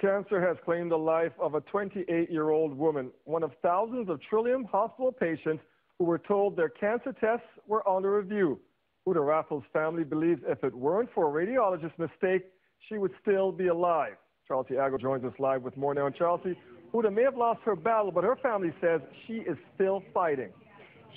Cancer has claimed the life of a 28-year-old woman, one of thousands of Trillium Hospital patients who were told their cancer tests were under review. Huda Raffles' family believes if it weren't for a radiologist's mistake, she would still be alive. Chelsea Agro joins us live with more now. And Chelsea, Huda may have lost her battle, but her family says she is still fighting.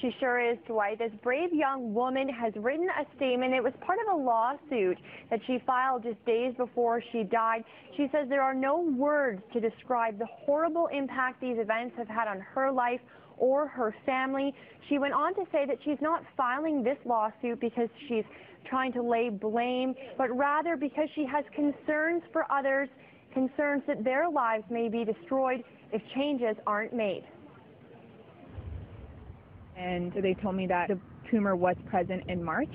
She sure is, Dwight. This brave young woman has written a statement. It was part of a lawsuit that she filed just days before she died. She says there are no words to describe the horrible impact these events have had on her life or her family. She went on to say that she's not filing this lawsuit because she's trying to lay blame, but rather because she has concerns for others, concerns that their lives may be destroyed if changes aren't made. And they told me that the tumor was present in March.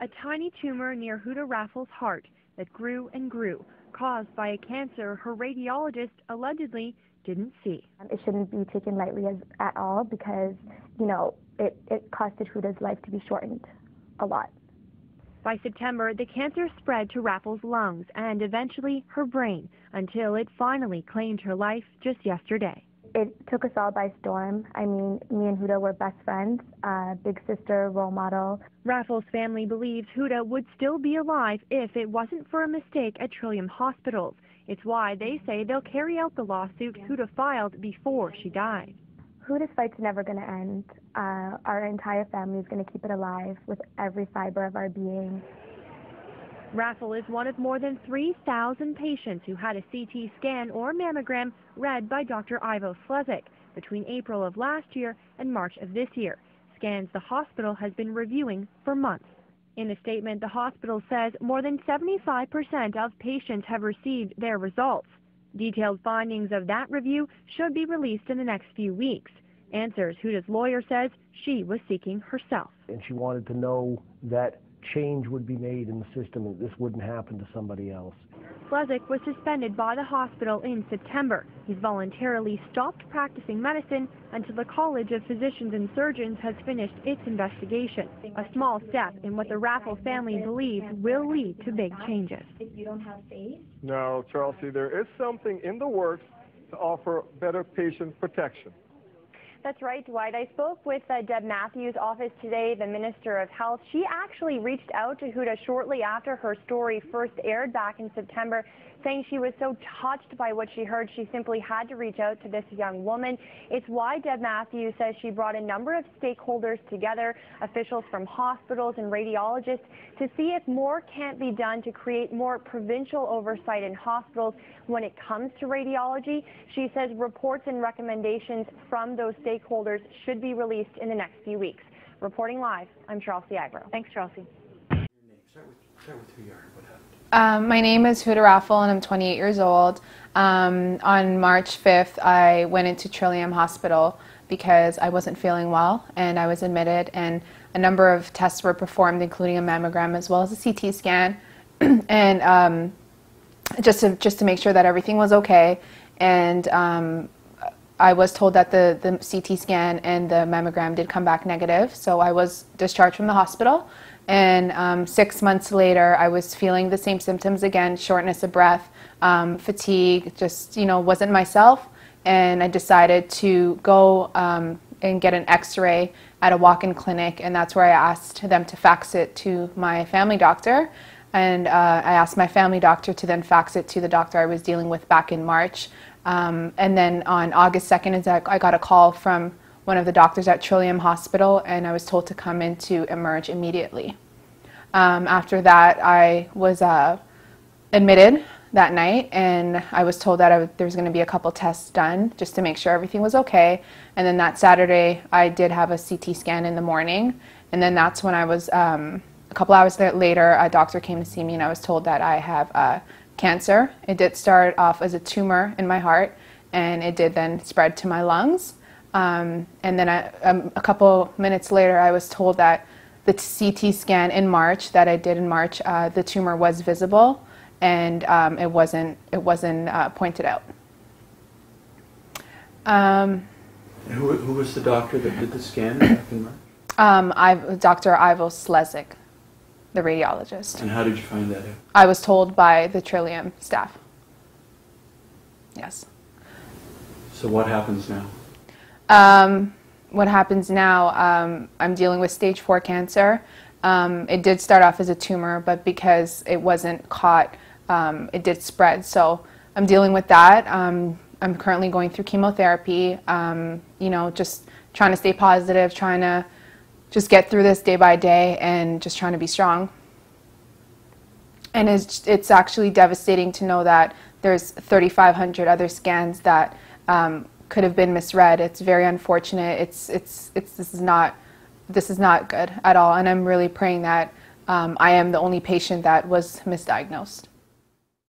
A tiny tumor near Huda Raffles' heart that grew and grew, caused by a cancer her radiologist allegedly didn't see. It shouldn't be taken lightly at all because, you know, it costed Huda's life to be shortened a lot. By September, the cancer spread to Raffles' lungs and eventually her brain until it finally claimed her life just yesterday. It took us all by storm. I mean, me and Huda were best friends, big sister, role model. Raffles' family believes Huda would still be alive if it wasn't for a mistake at Trillium Hospitals. It's why they say they'll carry out the lawsuit Huda filed before she died. Huda's fight's never going to end. Our entire family is going to keep it alive with every fiber of our being. Raffle is one of more than 3,000 patients who had a CT scan or mammogram read by Dr. Ivo Slezik between April of last year and March of this year, scans the hospital has been reviewing for months. In a statement, the hospital says more than 75% of patients have received their results. Detailed findings of that review should be released in the next few weeks. Answers Huda's lawyer says she was seeking herself. And she wanted to know that change would be made in the system and this wouldn't happen to somebody else. Slezik was suspended by the hospital in September. He's voluntarily stopped practicing medicine until the College of Physicians and Surgeons has finished its investigation. A small step in what the Raffles family believes will lead to big changes. If you don't have faith. Now, Chelsea, there is something in the works to offer better patient protection. That's right, Dwight. I spoke with Deb Matthews' office today, the Minister of Health. She actually reached out to Huda shortly after her story first aired back in September, saying she was so touched by what she heard, she simply had to reach out to this young woman. It's why Deb Matthews says she brought a number of stakeholders together, officials from hospitals and radiologists, to see if more can't be done to create more provincial oversight in hospitals when it comes to radiology. She says reports and recommendations from those stakeholders should be released in the next few weeks. Reporting live, I'm Chelsea Agro. Thanks, Chelsea. Start with who you are. What happened? My name is Huda Raffles and I'm 28 years old. On March 5th, I went into Trillium Hospital because I wasn't feeling well and I was admitted, and a number of tests were performed, including a mammogram as well as a CT scan, and just to make sure that everything was okay. And I was told that the CT scan and the mammogram did come back negative, so I was discharged from the hospital. And 6 months later, I was feeling the same symptoms again: shortness of breath, fatigue, just, you know, wasn't myself. And I decided to go and get an x-ray at a walk-in clinic, and that's where I asked them to fax it to my family doctor. And I asked my family doctor to then fax it to the doctor I was dealing with back in March. And then on August 2nd, I got a call from one of the doctors at Trillium Hospital, and I was told to come in to emerge immediately. After that, I was admitted that night, and I was told that there was going to be a couple tests done just to make sure everything was okay. And then that Saturday, I did have a CT scan in the morning, and then that's when I was, a couple hours later, a doctor came to see me, and I was told that I have cancer. It did start off as a tumor in my heart, and it did then spread to my lungs. And then a couple minutes later, I was told that the CT scan in March that I did in March, the tumor was visible, and it wasn't pointed out. Who was the doctor that did the scan back in March? Dr. Ivo Slezik, the radiologist. And how did you find that out? I was told by the Trillium staff. Yes. So what happens now? What happens now, I'm dealing with stage 4 cancer. It did start off as a tumor, but because it wasn't caught, it did spread. So I'm dealing with that. I'm currently going through chemotherapy, you know, just trying to stay positive, trying to just get through this day by day and just trying to be strong. And it's actually devastating to know that there's 3,500 other scans that could have been misread. It's very unfortunate. This is not good at all. And I'm really praying that I am the only patient that was misdiagnosed.